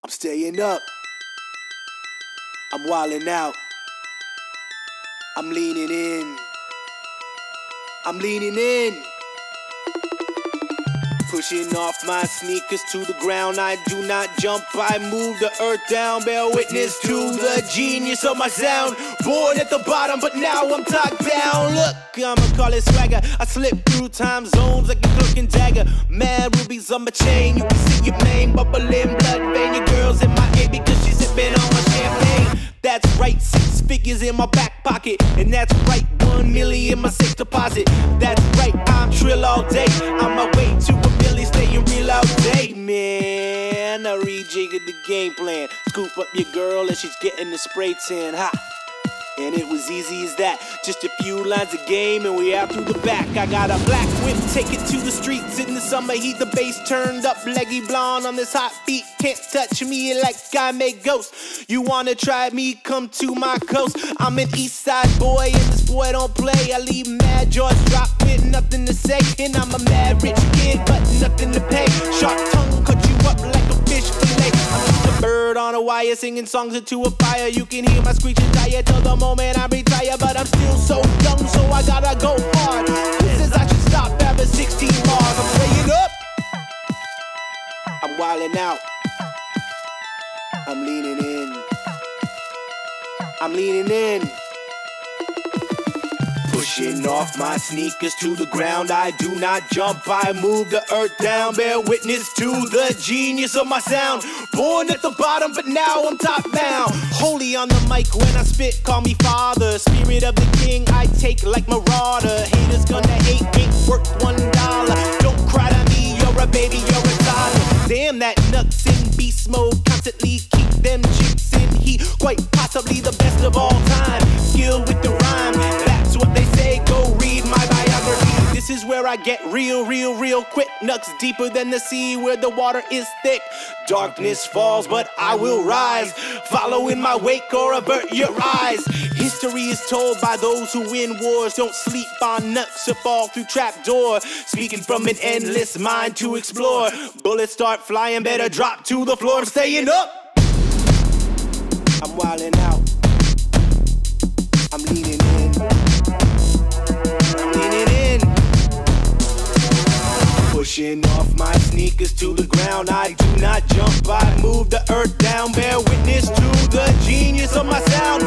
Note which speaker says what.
Speaker 1: I'm staying up. I'm wildin' out. I'm leaning in. I'm leaning in. Pushing off my sneakers to the ground. I do not jump, I move the earth down. Bear witness to the genius of my sound. Born at the bottom, but now I'm top down. Look, I'ma call it swagger. I slip through time zones like a cloak and dagger. Mad rubies on my chain. You can see your name bubbling, blood vein. Your girl's in my head because she's sipping on my champagne. That's right, 6 figures in my back pocket. And that's right, 1 million in my safe deposit. That's right, I'm trill all day. On my way to a million, staying real all day, man. I rejiggered the game plan. Scoop up your girl and she's getting the spray tan. Ha! And it was easy as that. Just a few lines of game and we out through the back. I got a black whip, take it to the streets. In the summer heat, the bass turned up. Leggy blonde on this hot beat. Can't touch me like I make ghosts. You wanna try me, come to my coast. I'm an east side boy and this boy don't play. I leave mad jaws drop with nothing to say. And I'm a mad rich kid but nothing to pay. Sharp tongue cut you up like a fish fillet. I'm just a bird on a wire singing songs into a fire. You can hear my screeching tire till the moment I retire. But I'm still so young, so I gotta go hard. This is I should stop after 16 bars. I'm staying up. I'm wildin' out. I'm leaning in. I'm leaning in. Pushing off my sneakers to the ground. I do not jump, I move the earth down. Bear witness to the genius of my sound. Born at the bottom, but now I'm top bound. Holy on the mic when I spit, call me father. Spirit of the king, I take like marauder. Haters gonna hate, ain't worth $1. Don't cry to me, you're a baby, you're a toddler. Damn, that nuts in beast mode. Constantly keep them chicks in heat. Quite possibly the best of all time. Skill with the rhyme, that's what they say. Go read my biography. This is where I get real quick. Nuts deeper than the sea where the water is thick. Darkness falls, but I will rise. Follow in my wake or avert your eyes. History is told by those who win wars. Don't sleep on nuts or fall through trapdoor. Speaking from an endless mind to explore. Bullets start flying, better drop to the floor. I'm staying up. I'm wildin' out. I'm leaning in. I'm leaning in. Pushing off my sneakers to the ground. I do not jump, I move the earth down. Bear witness to the genius of my sound.